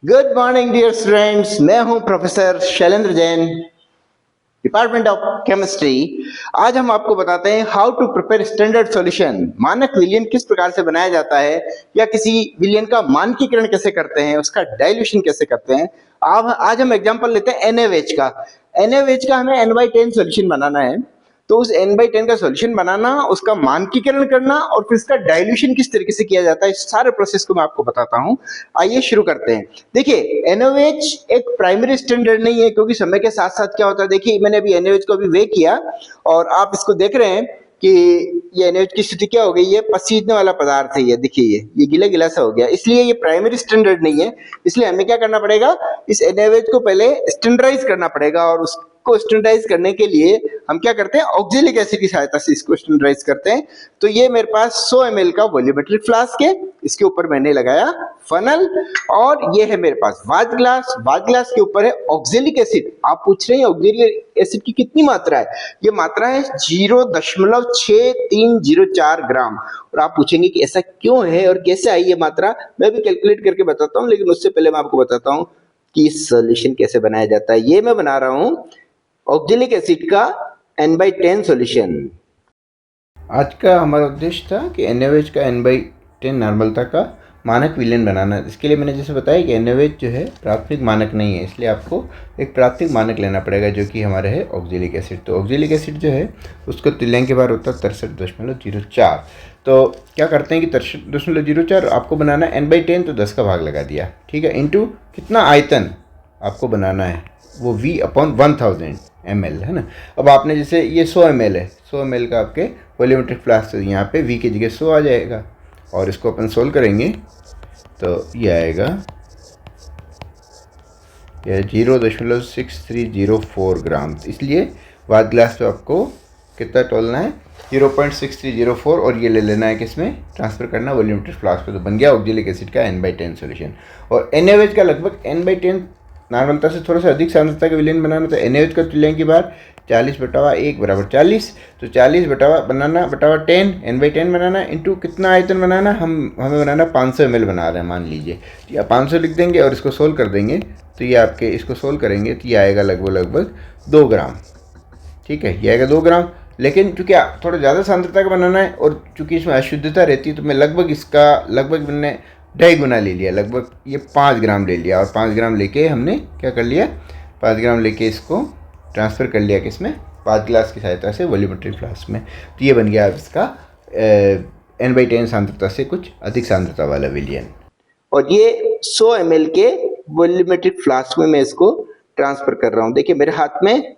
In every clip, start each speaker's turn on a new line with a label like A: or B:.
A: Good morning dear students, मैं हूं professor Shailendra Jain, department of chemistry. आज हम आपको बताते हैं how to prepare standard solution. मानक विलयन किस प्रकार से बनाया जाता है या किसी विलयन का मानकीकरण कैसे करते हैं, उसका डाइल्यूशन कैसे करते हैं। आज हम एग्जांपल लेते हैं NaOH का। NaOH का हमें N/10 सॉल्यूशन बनाना है, तो उस N/10 का सॉल्यूशन बनाना, उसका मानकीकरण करना और फिर इसका डाइल्यूशन किस तरीके से किया जाता है, इस सारे प्रोसेस को मैं आपको बताता हूं। आइए शुरू करते हैं। देखिए, NaOH एक प्राइमरी स्टैंडर्ड नहीं है, क्योंकि समय के साथ साथ क्या होता है, देखिए मैंने अभी NaOH को अभी वे किया और आप इसको देख रहे हैं कि ये NaOH की स्थिति क्या हो गई है, पसीजने वाला पदार्थ है। ये देखिए, ये गीला गीला सा हो गया, इसलिए ये प्राइमरी स्टैंडर्ड नहीं है। इसलिए हमें क्या करना पड़ेगा, इस NaOH को पहले स्टैंडर्डाइज करना पड़ेगा और उसको स्टैंडर्डाइज करने के लिए हम क्या करते हैं, ऑक्जेलिक एसिड की सहायता से इसको स्टैंडर्डाइज करते हैं। तो ये मेरे पास 100 ml का वॉल्यूमेट्रिक फ्लास्क है, इसके ऊपर मैंने लगाया फनल और ये है मेरे पास वाच ग्लास। वाच ग्लास के ऊपर है ऑक्जेलिक एसिड। आप पूछ रहे हैं ऑक्जेलिक एसिड की कितनी मात्रा है, ये मात्रा है 0.6304 ग्राम। और आप पूछेंगे कि ऐसा क्यों है और कैसे आई ये मात्रा, मैं भी कैलकुलेट करके बताता हूँ, लेकिन उससे पहले मैं आपको बताता हूँ कि सॉल्यूशन कैसे बनाया जाता है। ये मैं बना रहा हूँ ऑक्जेलिक एसिड का N/10 सॉल्यूशन।
B: आज का हमारा उद्देश्य था कि NaOH का N/10 नॉर्मलता का मानक विलयन बनाना। इसके लिए मैंने जैसे बताया कि NaOH जो है प्राथमिक मानक नहीं है, इसलिए आपको एक प्राथमिक मानक लेना पड़ेगा जो कि हमारे है ऑक्जेलिक एसिड। तो ऑक्जेलिक एसिड जो है उसको तुल्यांक के बार होता है 63.04। तो क्या करते हैं कि 63.04 आपको बनाना है N/10, तो 10 का भाग लगा दिया, ठीक है, इंटू कितना आयतन आपको बनाना है, वो V/1000 ml है ना। अब आपने जैसे ये 100 ml है, 100 ml का आपके वॉल्यूमेट्रिक फ्लास्क, यहाँ पे V की जगह 100 आ जाएगा और इसको अपन सोल्व करेंगे तो ये आएगा, यह 0.6304 ग्राम। इसलिए वाच ग्लास पे आपको कितना तोलना है, 0.6304, और ये ले लेना है किसमें, ट्रांसफर करना वॉल्यूमेट्रिक फ्लास्क पे। तो बन गया ऑक्जेलिक एसिड का N/10 सॉल्यूशन। और NaOH का लगभग N/10 नॉर्मलता से थोड़ा सा अधिक सांद्रता का विलयन बनाना, तो NaOH का तुल्यांक की बार 40/1 बराबर 40। तो 40 बनाना बटावा 10 N/10 बनाना इंटू कितना आयतन बनाना, हमें बनाना 500 ml बना रहे हैं मान लीजिए। तो या 500 लिख देंगे और इसको सोल्व कर देंगे, तो ये आपके इसको सोल्व करेंगे तो ये आएगा लगभग 2 ग्राम, ठीक है, ये आएगा 2 ग्राम। लेकिन चूँकि थोड़ा ज़्यादा सांद्रता का बनाना है और चूँकि इसमें अशुद्धता रहती है, तो मैं लगभग मैंने 2.5 गुना ले लिया, लगभग ये 5 ग्राम ले लिया। और 5 ग्राम लेके हमने क्या कर लिया, 5 ग्राम लेके इसको ट्रांसफ़र कर लिया किसमें, वाच ग्लास की सहायता से वॉल्यूमेट्रिक फ्लास्क में। तो ये बन गया अब इसका N/10 सांद्रता से कुछ अधिक सांद्रता वाला विलयन।
A: और ये 100 ml के वॉल्यूमेट्रिक फ्लास्क में मैं इसको ट्रांसफर कर रहा हूँ। देखिए मेरे हाथ में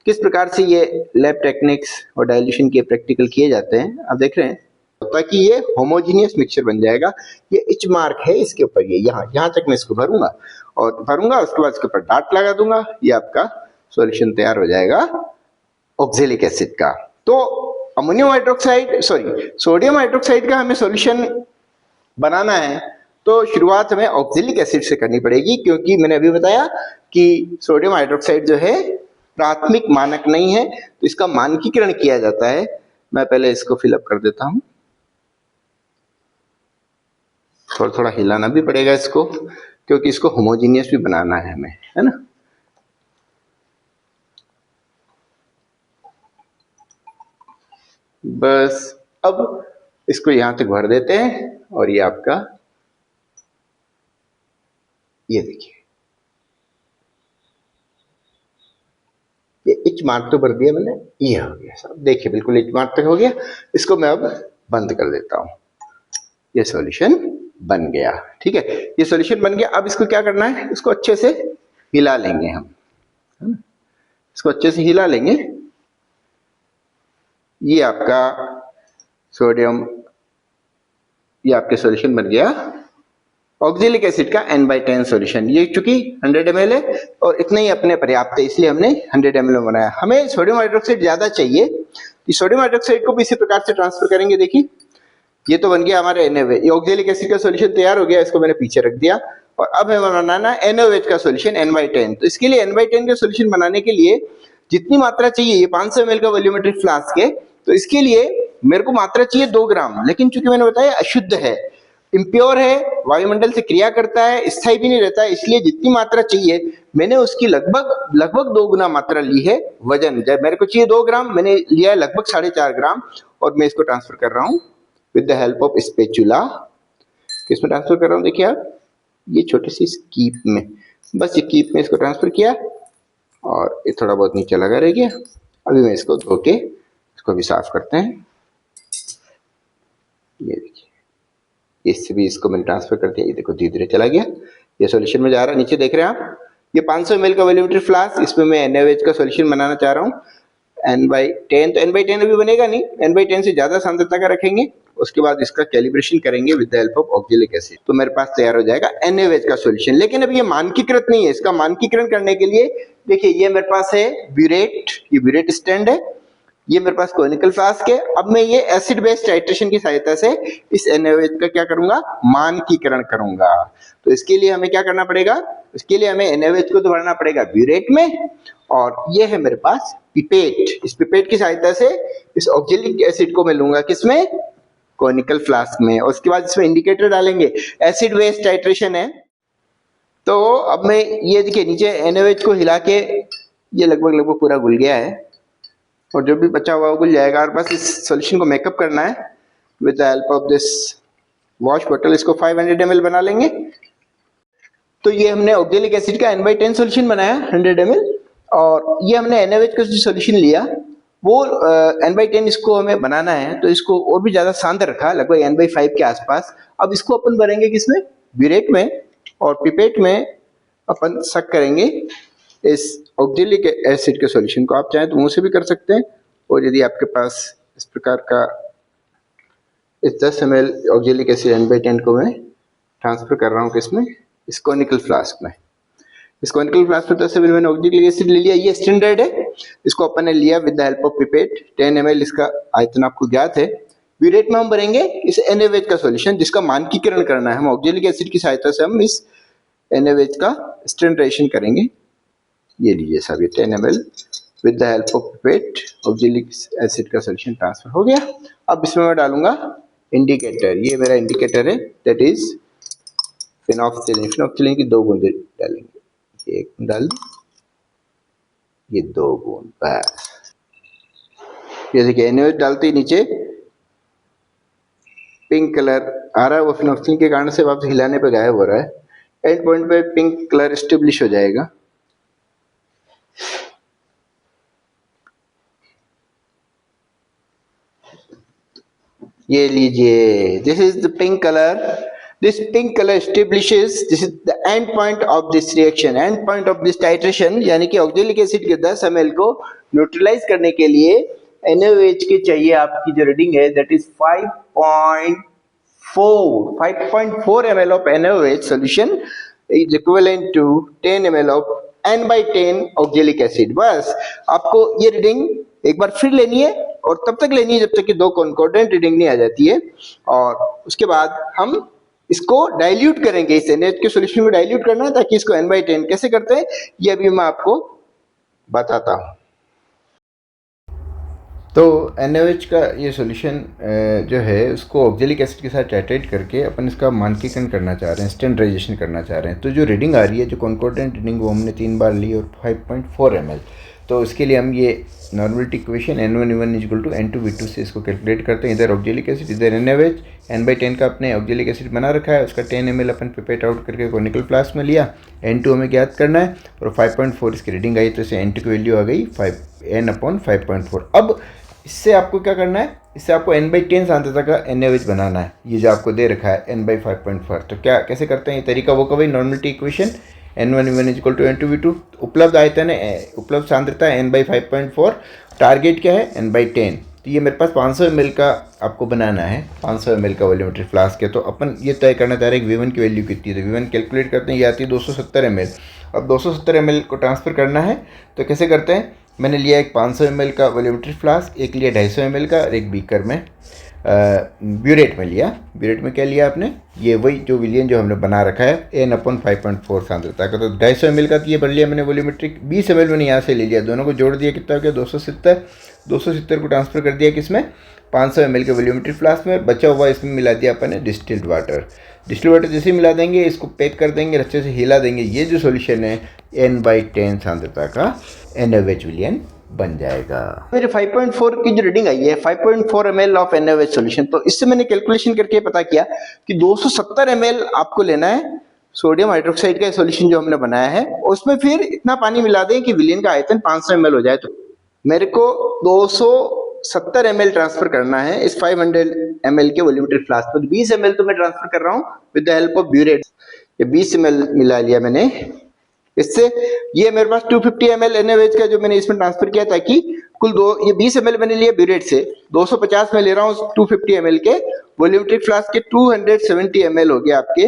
A: किस प्रकार से ये लैब टेक्निक्स और डाइल्यूशन के प्रैक्टिकल किए जाते हैं, आप देख रहे हैं, ताकि ये होमोजीनियस मिक्सचर बन जाएगा। ये इच मार्क है इसके ऊपर, ये यहाँ तक मैं इसको भरूंगा और उसके बाद इसके ऊपर डाट लगा दूंगा, ये आपका सॉल्यूशन तैयार हो जाएगा ऑक्जेलिक एसिड का। तो सोडियम हाइड्रोक्साइड का हमें सॉल्यूशन बनाना है, तो शुरुआत हमें ऑक्जेलिक एसिड से करनी पड़ेगी, क्योंकि मैंने अभी बताया कि सोडियम हाइड्रोक्साइड जो है प्राथमिक मानक नहीं है, तो इसका मानकीकरण किया जाता है। मैं पहले इसको फिलअप कर देता हूं, थोड़ा हिलाना भी पड़ेगा इसको, क्योंकि इसको होमोजीनियस भी बनाना है हमें, है ना। बस अब इसको यहां तक भर देते हैं और ये आपका, ये देखिए, ये इच मार्क तो भर दिया मैंने, ये हो गया सब, देखिए बिल्कुल इच मार्क तक हो गया। इसको मैं अब बंद कर देता हूं, ये सॉल्यूशन बन गया, ठीक है, ये सॉल्यूशन बन गया। अब इसको क्या करना है, इसको अच्छे से हिला लेंगे हम, है ना, इसको अच्छे से हिला लेंगे। ये आपका सोडियम, ये आपके सॉल्यूशन बन गया ऑक्जेलिक एसिड का N/10 सॉल्यूशन। ये चूंकि 100 ml है और इतना ही अपने पर्याप्त है, इसलिए हमने 100 ml बनाया। हमें सोडियम हाइड्रोक्साइड ज्यादा चाहिए, इस सोडियम हाइड्रोक्साइड को भी इसी प्रकार से ट्रांसफर करेंगे। देखिए ये तो बन गया हमारे NaOH, ये ऑक्जेलिक एसिड का सॉल्यूशन तैयार हो गया, इसको मैंने पीछे रख दिया। और अब हमें बनाना है NaOH का सॉल्यूशन N/10। तो इसके लिए N/10 का सॉल्यूशन बनाने के लिए जितनी मात्रा चाहिए, ये 500 ml का वॉल्यूमेट्रिक फ्लास्क है, तो इसके लिए मेरे को मात्रा चाहिए 2 ग्राम, लेकिन चूंकि मैंने बताया अशुद्ध है, इम्प्योर है, वायुमंडल से क्रिया करता है, स्थायी भी नहीं रहता है, इसलिए जितनी मात्रा चाहिए मैंने उसकी लगभग 2 गुना मात्रा ली है वजन। जब मेरे को चाहिए 2 ग्राम, मैंने लिया है लगभग 4.5 ग्राम और मैं इसको ट्रांसफर कर रहा हूँ with the help of spatula. किसमें ट्रांसफर कर रहा हूँ देखिए आप, ये छोटी सी कीप में, बस ये कीप में इसको ट्रांसफर किया और ये थोड़ा बहुत नीचे लगा रह गया। अभी मैं इसको धो के इसको भी साफ करते हैं। ये देखिए, इससे भी इसको मैंने ट्रांसफर कर दिया, ये देखो धीरे धीरे चला गया, ये सॉल्यूशन में जा रहा है। नीचे देख रहे हैं आप, ये 500 ml का वॉल्यूमेट्री फ्लास्क, इसमें मैं NaOH का सॉल्यूशन बनाना चाह रहा हूँ N/10। तो N/10 अभी बनेगा नहीं, N/10 से ज्यादा सांद्रता का रखेंगे, उसके बाद इसका कैलिब्रेशन करेंगे with the help of oxalic acid, तो मेरे पास तैयार हो जाएगा NaOH का सॉल्यूशन। लेकिन अब ये मानकीकृत नहीं है, इसका मानकीकरण करने के लिए देखिए ये मेरे पास है ब्यूरेट, ये ब्यूरेट स्टैंड है, ये मेरे पास कोनिकल फ्लास्क है। अब मैं ये एसिड बेस टाइट्रेशन की सहायता से इस NaOH का क्या करूंगा, मानकीकरण करूंगा। तो इसके लिए हमें क्या करना पड़ेगा, इसके लिए हमें NaOH को तो भरना पड़ेगा ब्यूरेट में, और ये है मेरे पास पिपेट। इस पिपेट की सहायता से इस ऑक्जेलिक एसिड को मैं लूंगा किसमें, कोनिकल फ्लास्क में, और उसके बाद इसमें इंडिकेटर डालेंगे, एसिड बेस टाइट्रेशन है। तो अब मैं ये देखिए नीचे NaOH को हिला के ये लगभग पूरा घुल गया है, और जो भी बचा हुआ वो घुल जाएगा, और बस इस सॉल्यूशन को मेकअप करना है with the help of this wash bottle. इसको 500 ml बना लेंगे। तो ये हमने ऑक्जेलिक एसिड का N/10 सॉल्यूशन बनाया 100 ml, और ये हमने NaOH का जो सॉल्यूशन लिया वो N/10 इसको हमें बनाना है, तो इसको और भी ज्यादा सांद्र रखा, लगभग N/5 के आसपास। अब इसको अपन भरेंगे किसमें, ब्यूरेट में, और पिपेट में अपन सक करेंगे इस ऑक्जेलिक एसिड के सॉल्यूशन को। आप चाहें तो मुंह से भी कर सकते हैं, और यदि आपके पास इस प्रकार का इस 10 ml ऑक्जेलिक एसिड N/10 को मैं ट्रांसफर कर रहा हूँ किसमें, इस कोनिकल फ्लास्क में। इस कोनिकल फ्लास्क में 10 ml मैंने ऑक्जेलिक एसिड ले लिया, ये स्टैंडर्ड है, इसको अपन ने लिया with the help of pipette. 10 ml इसका आयतन आपको ज्ञात है। ब्यूरेट में हम भरेंगे इस NaOH का सॉल्यूशन, जिसका मानकीकरण करना है। हम ऑक्जेलिक एसिड की सहायता से हम इस NaOH का स्टैंडर्डाइजेशन करेंगे। ये लीजिए साहब, ये 10 ml with the help of pipette oxalic acid का सॉल्यूशन ट्रांसफर हो गया। अब इसमें मैं डालूंगा इंडिकेटर, ये मेरा इंडिकेटर है, दैट इज फिनॉक्सिलिन। फिनॉक्सिलिन की 2 बूंदे डालेंगे, ये 1 बूंद डाल, ये 2 बूंद, बस। ये देखिए NaOH डालते ही नीचे पिंक कलर आ रहा है, वो फिनॉक्सिलिन के कारण से वापस हिलाने पे गायब हो रहा है। एंड पॉइंट पे पिंक कलर एस्टेब्लिश हो जाएगा। ये लीजिए, this is the pink colour, this pink colour establishes, this is the end point of this reaction, end point of this titration, यानी कि ऑक्जेलिक एसिड के 10 ml को न्यूट्रलाइज करने के लिए NaOH की चाहिए आपकी जो रीडिंग है, that is 5.4 ml of NaOH solution is equivalent to 10 ml of N/10 oxalic acid. बस आपको ये रीडिंग एक बार फिर लेनी है, और तब तक लेनी है जब तक कि 2 कॉन्कॉर्डेंट रीडिंग नहीं आ जाती है, और उसके बाद हम इसको डाइल्यूट करेंगे, इस NaOH के सॉल्यूशन को डाइल्यूट करना है, ताकि इसको N/10 कैसे करते हैं ये अभी मैं आपको बताता हूँ।
B: तो NaOH का ये सॉल्यूशन जो है उसको ऑक्जेलिक एसिड के साथ टाइट्रेट करके अपन इसका मानकीकरण करना चाह रहे हैं, स्टैंडर्डाइजेशन करना चाह रहे हैं। तो जो रीडिंग आ रही है, जो कॉन्कॉर्डेंट रीडिंग, वो हमने 3 बार ली, और 5.4 ml। तो इसके लिए हम ये नॉर्मलिटी इक्वेशन N1 = N2V2 से इसको कैलकुलेट करते हैं। इधर ऑक्जेलिक एसिड, इधर NaOH, N/10 का अपने ऑक्जेलिक एसिड बना रखा है, उसका 10 ml अपन पिपेट आउट करके कोनिकल फ्लास्क में लिया। N2 हमें ज्ञात करना है, और 5.4 इसकी रीडिंग आई, तो इसे N2 की वैल्यू आ गई N/5.4। अब इससे आपको क्या करना है, इससे आपको N/10 सांद्रता का NaOH बनाना है, ये जो आपको दे रखा है N/5.4। तो क्या कैसे करते हैं, ये तरीका वो कभी नॉर्मलिटी इक्वेशन N1 = N2V2, उपलब्ध आयतन है, उपलब्ध सांद्रता है N/5.4, टारगेट क्या है N/10। तो ये मेरे पास 500 ml का आपको बनाना है, 500 ml का वॉल्यूमेट्री फ्लास्क है। तो अपन ये तय करना चाह रहे हैं कि V1 की वैल्यू कितनी है। तो V1 कैलकुलेट करते हैं, ये आती है 270 ml। अब 270 ml को ट्रांसफ़र करना है, तो कैसे करते हैं, मैंने लिया एक 500 ml का वॉल्यूमेट्री फ्लास्क, एक लिया 250 ml का, और एक बीकर में ब्यूरेट में लिया। ब्यूरेट में क्या लिया आपने, ये वही जो विलियन जो हमने बना रखा है N/5.4 सांद्रता का। तो 250 ml का ये भर लिया मैंने वॉल्यूमेट्रिक, 20 ml मैंने यहाँ से ले लिया, दोनों को जोड़ दिया, कितना हो गया 270। 270 को ट्रांसफ़र कर दिया किसमें, 500 ml के वॉल्यूमेट्री फ्लास्क में। बचा हुआ इसमें मिला दिया अपन ने डिस्टिल्ड वाटर। डिस्टिल्ड वाटर जैसे ही मिला देंगे, इसको पैक कर देंगे, अच्छे से हिला देंगे। ये जो सॉल्यूशन है N/10 सांद्रता का NaOH विलयन बन जाएगा।
A: मेरे 5.4 की जो रीडिंग आई है 5.4 ml ऑफ NaOH सॉल्यूशन, तो इससे मैंने कैलकुलेशन करके पता किया कि 270 ml आपको लेना है सोडियम हाइड्रोक्साइड का सॉल्यूशन जो हमने बनाया है, उसमें फिर इतना पानी मिला दें कि विलयन का आयतन 500 ml हो जाए। तो मेरे को 270 ml ट्रांसफर करना है इस 500 ml के वॉल्यूमेट्री फ्लास्क में। 20 ml तो मैं ट्रांसफर कर रहा हूँ with the help of burette. ये 20 ml मिला लिया मैंने इससे। ये मेरे पास 250 ml NaOH का जो मैंने इसमें ट्रांसफर किया, ताकि कुल ये 20 ml मैंने लिया ब्यूरेट से, 250 में ले रहा हूँ 250 ml के वॉल्यूमेट्रिक फ्लास्क के 270 ml हो गया आपके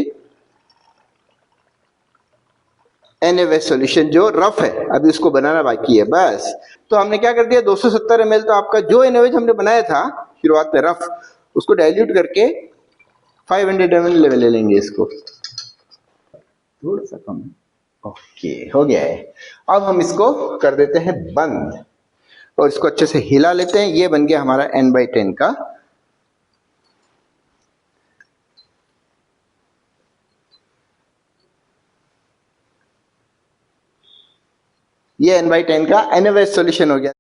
A: NaOH सॉल्यूशन जो रफ है, अभी उसको बनाना बाकी है बस। तो हमने क्या कर दिया, 270 ml तो आपका जो NaOH हमने बनाया था शुरुआत में रफ, उसको डाइल्यूट करके 500 ml लेवल ले लेंगे इसको, थोड़ा सा कम। ओके, हो गया है। अब हम इसको कर देते हैं बंद और इसको अच्छे से हिला लेते हैं। ये बन गया हमारा N/10 का ये N/10 का NaOH सॉल्यूशन हो गया।